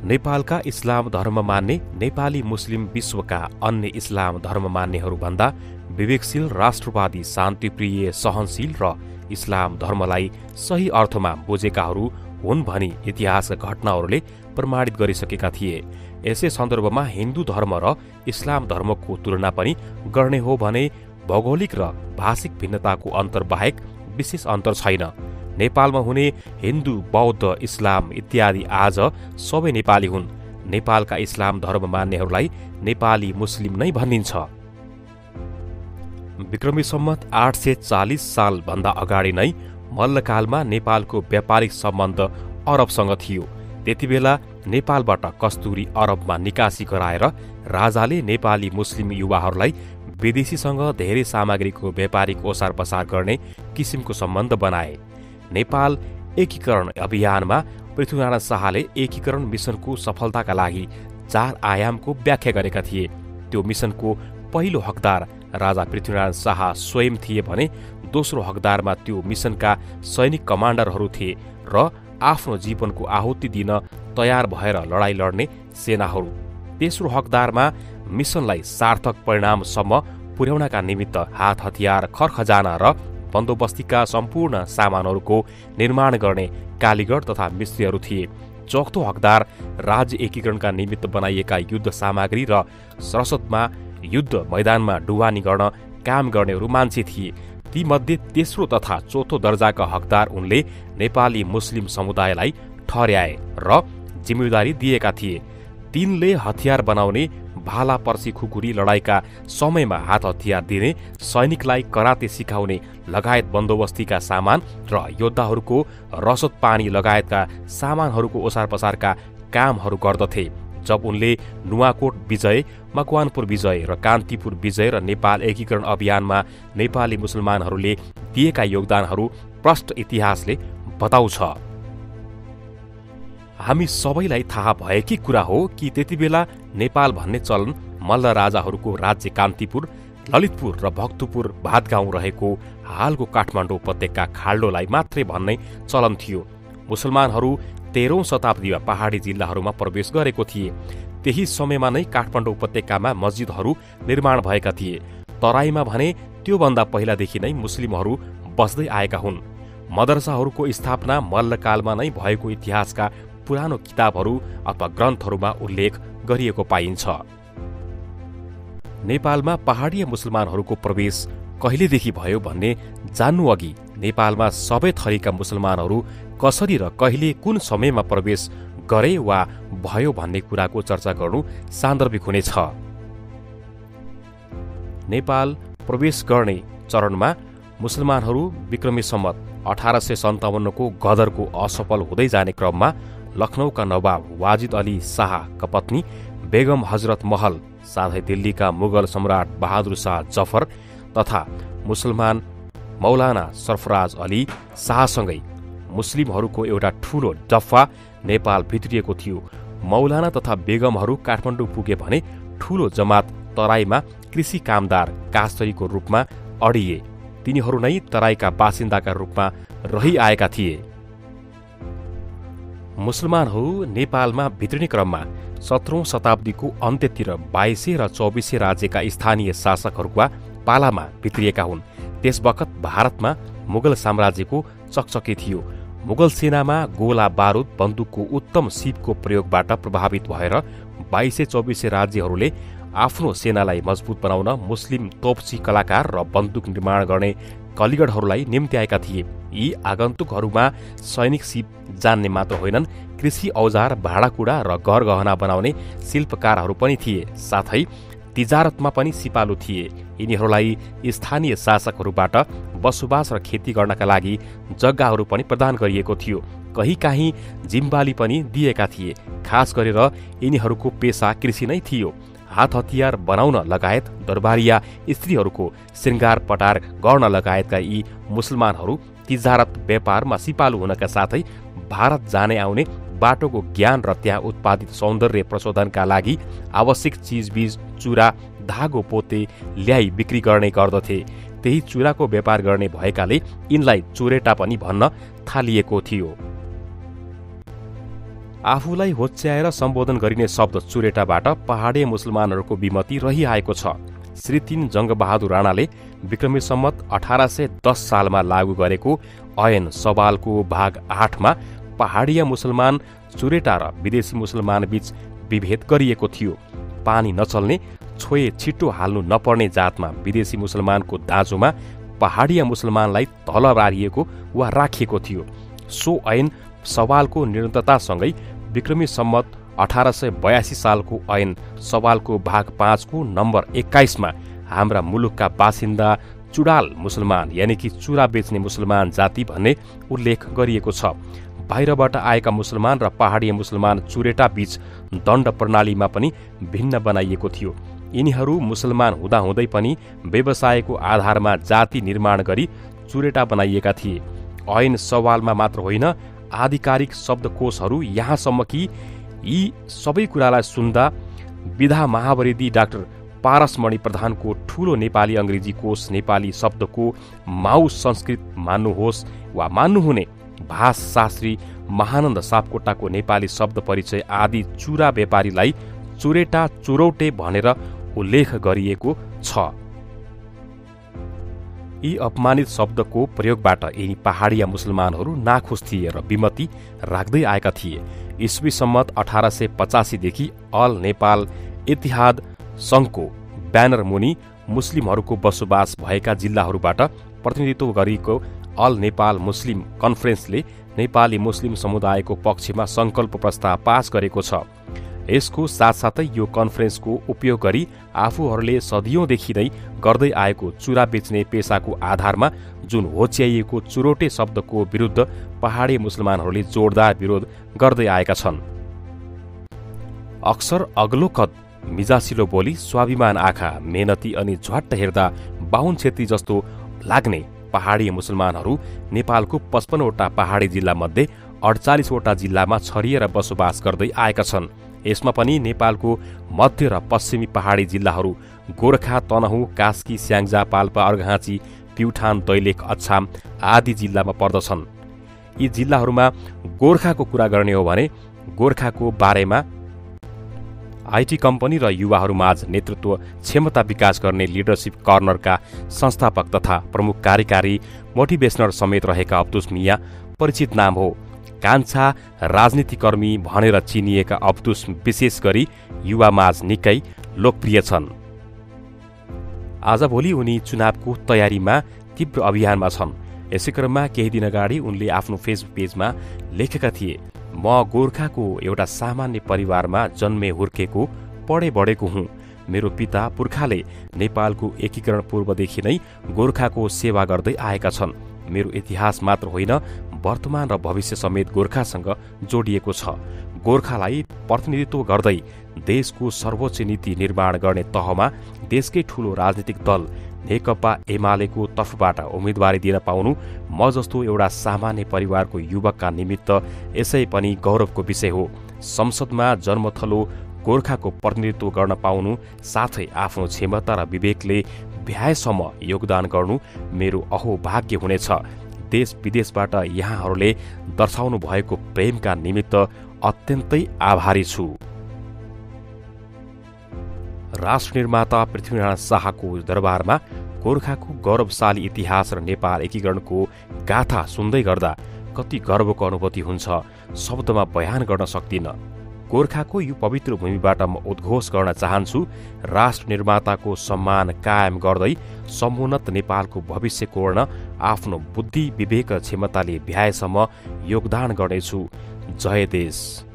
नेपालका इस्लाम धर्म मान्ने नेपाली मुस्लिम विश्वका अन्य इस्लाम धर्म मान्नेहरूभन्दा विवेकशील, राष्ट्रवादी, शान्तिप्रिय, सहनशील र इस्लाम धर्मलाई सही अर्थमा बुझेकाहरू हुन् भनी इतिहासका घटनाहरूले प्रमाणित गरिसकेका थिए। यसै सन्दर्भमा हिन्दू धर्म र इस्लाम धर्मको तुलना पनि गर्ने हो भने भौगोलिक र भाषिक भिन्नताको अन्तर बाहेक विशेष अन्तर छैन। नेपालमा हुने हिन्दू, बौद्ध, इस्लाम इत्यादि आज सबै नेपाली हुन्। नेपालका इस्लाम धर्म मान्नेहरूलाई नेपाली मुस्लिम नै भनिन्छ। विक्रमी सम्वत 840 सालभन्दा अगाडि नै मल्लकालमा नेपालको व्यापारिक सम्बन्ध अरबसँग थियो। त्यतिबेला नेपालबाट कस्तुरी अरबमा निकासी गराएर राजाले नेपाली मुस्लिम युवाहरूलाई विदेशीसँग धेरै सामग्रीको व्यापारिक ओसार पसार गर्ने किसिमको सम्बन्ध बनाए। नेपाल एकीकरण अभियानमा पृथ्वीनारायण शाहले एकीकरण मिसनको सफलताका लागि 4 आयामको व्याख्या गरेका थिए। त्यो मिसनको पहिलो हकदार राजा पृथ्वीनारायण शाह स्वयं थिए भने दोस्रो हकदारमा त्यो मिसनका सैनिक कमान्डरहरू थिए र आफ्नो जीवनको आहुति दिन तयार भएर लडाईँ लड्ने सेनाहरू। तेस्रो हकदारमा मिसनलाई सार्थक परिणामसम्म पुर्याउनका निमित्त हात हतियार, खरखजाना र बन्दोबस्तीका सम्पूर्ण सामानहरूको निर्माण गर्ने कालीगढ तथा मिस्त्रीहरू थिए। चौथो हकदार राज्य एकीकरणका निमित्त बनाइएका युद्ध सामग्री र सरस्वतमा युद्ध मैदानमा डुवानी गर्न काम गर्नेहरू मान्छे थिए। तीमध्ये तेस्रो तथा चौथो दर्जाका हकदार उनले नेपाली मुस्लिम समुदायलाई ठहर्याए र जिम्मेदारी दिएका थिए। तिनले हतियार बनाउने, भाला पर्सी खुकुरी लडाईँका समयमा हात हतियार दिने, सैनिकलाई कराते सिकाउने लगायत बन्दोबस्तीका सामान र योद्धाहरूको रसद पानी लगायतका सामानहरूको ओसार पसारका कामहरू गर्दथे। जब उनले नुवाकोट विजय, मकवानपुर विजय र कान्तिपुर विजय र नेपाल एकीकरण अभियानमा नेपाली मुसलमानहरूले दिएका योगदानहरू प्रष्ट इतिहासले बताउँछ। हामी सबैलाई थाहा भएकै कुरा हो कि त्यतिबेला नेपाल भन्ने चलन मल्ल राजाहरूको राज्य कान्तिपुर, ललितपुर र भक्तपुर भातगाउँ रहेको हालको काठमाडौँ उपत्यका खाल्डोलाई मात्रै भन्ने चलन थियो। मुसलमानहरू 13औं शताब्दीमा पहाडी जिल्लाहरूमा प्रवेश गरेको थिए। त्यही समयमा नै काठमाडौँ उपत्यकामा मस्जिदहरू निर्माण भएका थिए। तराईमा भने त्योभन्दा पहिलादेखि नै मुस्लिमहरू बस्दै आएका हुन्। मदरसाहरूको स्थापना मल्लकालमा नै भएको इतिहासका पुरानो किताबहरू अथवा ग्रन्थहरूमा उल्लेख गरिएको पाइन्छ। नेपालमा पहाडीय मुसलमानहरूको प्रवेश कहिलेदेखि भयो भन्ने जान्नु अघि नेपालमा सबै थरीका मुसलमानहरू कसरी र कहिले कुन समयमा प्रवेश गरे वा भयो भन्ने कुराको चर्चा गर्नु सान्दर्भिक हुनेछ। नेपाल प्रवेश गर्ने चरणमा मुसलमानहरू विक्रमी सम्वत 1857 को गदरको असफल हुँदै जाने क्रममा लखनऊका नवाब वाजिद अली शाहका पत्नी बेगम हजरत महल, साथै दिल्लीका मुगल सम्राट बहादुर शाह जफर तथा मुसलमान मौलाना सरफराज अली शाहसँगै मुस्लिमहरूको एउटा ठूलो डफ्फा नेपाल भित्रिएको थियो। मौलाना तथा बेगमहरू काठमाडौँ पुगे भने ठूलो जमात तराईमा कृषि कामदार कास्तरीको रूपमा अडिए। तिनीहरू नै तराईका बासिन्दाका रूपमा रहिआएका थिए। मुसलमानहरू नेपालमा भित्रिने क्रममा 17औं शताब्दीको अन्त्यतिर 22 र 24 राज्यका स्थानीय शासकहरूका पालामा भित्रिएका हुन्। त्यसबखत भारतमा मुगल साम्राज्यको चकचकी थियो। मुगल सेनामा गोला बारुद, बन्दुकको उत्तम सिपको प्रयोगबाट प्रभावित भएर 22-24 राज्यहरूले आफ्नो सेनालाई मजबुत बनाउन मुस्लिम तोपची कलाकार र बन्दुक निर्माण गर्ने कलिगढहरूलाई निम्त्याएका थिए। यी आगन्तुकहरूमा सैनिक सिप जान्ने मात्र होइनन्, कृषि औजार, भाँडाकुँडा र गहना बनाउने शिल्पकारहरू पनि थिए। साथै तिजारतमा पनि सिपालु थिए। यिनीहरूलाई स्थानीय शासकहरूबाट बसोबास र खेती गर्नका लागि जग्गाहरू पनि प्रदान गरिएको थियो। कहीँकाहीँ जिम्बाली पनि दिएका थिए। खास गरेर यिनीहरूको पेसा कृषि नै थियो। हात हतियार बनाउन लगायत दरबारिया स्त्रीहरूको श्रृङ्गार पटार गर्न लगायतका यी मुसलमानहरू तिजारत व्यापारमा सिपालु हुनका साथै भारत जाने आउने बाटोको ज्ञान र त्यहाँ उत्पादित सौन्दर्य प्रशोधनका लागि आवश्यक चिजबिज, चुरा, धागो, पोते ल्याई बिक्री गर्ने गर्दथे। त्यही चुराको व्यापार गर्ने भएकाले यिनलाई चोरेटा पनि भन्न थालिएको थियो। आफूलाई होच्याएर सम्बोधन गरिने शब्द चुरेटाबाट पहाडे मुसलमानहरूको विमति रहिआएको छ। श्री 3 जङ्गबहादुर राणाले विक्रमी सम्वत 1810 सालमा लागू गरेको ऐन सवालको भाग 8मा पहाडिया मुसलमान चुरेटा र विदेशी मुसलमान बीच विभेद गरिएको थियो। पानी नचल्ने, छोए छिटो हाल्नु नपर्ने जातमा विदेशी मुसलमानको दाँजोमा पहाडिया मुसलमानलाई तल पारिएको वा राखिएको थियो। सो ऐन सवालको निरन्तरतासँगै विक्रमी सम्वत 1882 सालको ऐन सवालको भाग 5 को नम्बर 21मा हाम्रा मुलुकका बासिन्दा चुडाल मुसलमान यानि कि चुरा बेच्ने मुसलमान जाति भन्ने उल्लेख गरिएको छ। बाहिरबाट आएका मुसलमान र पहाडिया मुसलमान चुरेटा बीच दण्ड प्रणालीमा पनि भिन्न बनाइएको थियो। यिनीहरू मुसलमान हुँदाहुँदै पनि व्यवसायको आधारमा जाति निर्माण गरी चुरेटा बनाइएका थिए। ऐन सवालमा मात्र होइन, आधिकारिक शब्दकोशहरू यहाँसम्म कि यी सबै कुरालाई सुन्दा विधा महावरिदी डाक्टर पारसमणि प्रधानको ठूलो नेपाली अङ्ग्रेजी कोश नेपाली शब्दको माउ संस्कृत मान्नुहोस् वा मान्नुहुने भाषाशास्त्री महानन्द सापकोटाको नेपाली शब्द परिचय आदि चुरा व्यापारीलाई चुरेटा चुरौटे भनेर उल्लेख गरिएको छ। यी अपमानित शब्दको प्रयोगबाट यिनी पहाडिया मुसलमानहरू नाखुस थिए र विमति राख्दै आएका थिए। इस्वी सम्वत 1885 देखि अल नेपाल इत्तिहाद सङ्घको ब्यानर मुनि मुस्लिमहरूको बसोबास भएका जिल्लाहरूबाट प्रतिनिधित्व गरेको अल नेपाल मुस्लिम कन्फरेन्सले नेपाली मुस्लिम समुदायको पक्षमा सङ्कल्प प्रस्ताव पास गरेको छ। यसको साथसाथै यो कन्फरेन्सको उपयोग गरी आफूहरूले सदियौंदेखि नै गर्दै आएको चुरा बेच्ने पेसाको आधारमा जुन होच्याइएको चुरोटे शब्दको विरुद्ध पहाडी मुसलमानहरूले जोरदार विरोध गर्दै आएका छन्। अक्सर अग्लो कद, मिजासिलो बोली, स्वाभिमान आँखा, मेहनती अनि झ्वाट्ट हेर्दा बाहुन छेत्री जस्तो लाग्ने पहाडी मुसलमानहरू नेपालको 55 वटा पहाडी जिल्लामध्ये 48 वटा जिल्लामा छरिएर बसोबास गर्दै आएका छन्। यसमा पनि नेपालको मध्य र पश्चिमी पहाडी जिल्लाहरू गोर्खा, तनहुँ, कास्की, स्याङ्जा, पाल्पा, अर्घाँची, प्युठान, दैलेख, अछाम आदि जिल्लामा पर्दछन्। यी जिल्लाहरूमा गोर्खाको कुरा गर्ने हो भने गोर्खाको बारेमा आईटी कम्पनी र युवाहरूमाझ नेतृत्व क्षमता विकास गर्ने लिडरसिप कर्नरका संस्थापक तथा प्रमुख कार्यकारी मोटिभेशनर समेत रहेका अब्दुस मिया परिचित नाम हो। कान्छा राजनीतिकर्मी भनेर चिनिएका अब्दुस विशेष गरी युवामाझ निकै लोकप्रिय छन्। आजभोलि उनी चुनावको तयारीमा तीव्र अभियानमा छन्। यसै क्रममा केही दिन अगाडि उनले आफ्नो फेसबुक पेजमा लेखेका थिए, म गोर्खाको एउटा सामान्य परिवारमा जन्मे हुर्केको पढे बढेको हुँ। मेरो पिता पुर्खाले नेपालको एकीकरण पूर्वदेखि नै गोर्खाको सेवा गर्दै आएका छन्। मेरो इतिहास मात्र होइन, वर्तमान र भविष्य समेत गोर्खासँग जोडिएको छ। गोर्खालाई प्रतिनिधित्व गर्दै देशको सर्वोच्च नीति निर्माण गर्ने तहमा देशकै ठूलो राजनीतिक दल नेकपा एमालेको तर्फबाट उम्मेदवारी दिन पाउनु म जस्तो एउटा सामान्य परिवारको युवकका निमित्त यसै पनि गौरवको विषय हो। संसदमा जन्मथलो गोर्खाको प्रतिनिधित्व गर्न पाउनु साथै आफ्नो क्षमता र विवेकले भ्याएसम्म योगदान गर्नु मेरो अहोभाग्य हुनेछ। देश विदेशबाट यहाँहरूले दर्शाउनु भएको प्रेमका निमित्त अत्यन्तै आभारी छु। राष्ट्र निर्माता पृथ्वीनारायण शाहको दरबारमा गोर्खाको गौरवशाली इतिहास र नेपाल एकीकरणको गाथा सुन्दै गर्दा कति गर्वको अनुभूति हुन्छ, शब्दमा बयान गर्न सक्दिन। गोर्खाको यो पवित्र भूमिबाट म उद्घोष गर्न चाहन्छु, राष्ट्र निर्माताको सम्मान कायम गर्दै समुन्नत नेपालको भविष्य कोर्न आफ्नो बुद्धि विवेक र क्षमताले भ्याएसम्म योगदान गर्नेछु। जय देश।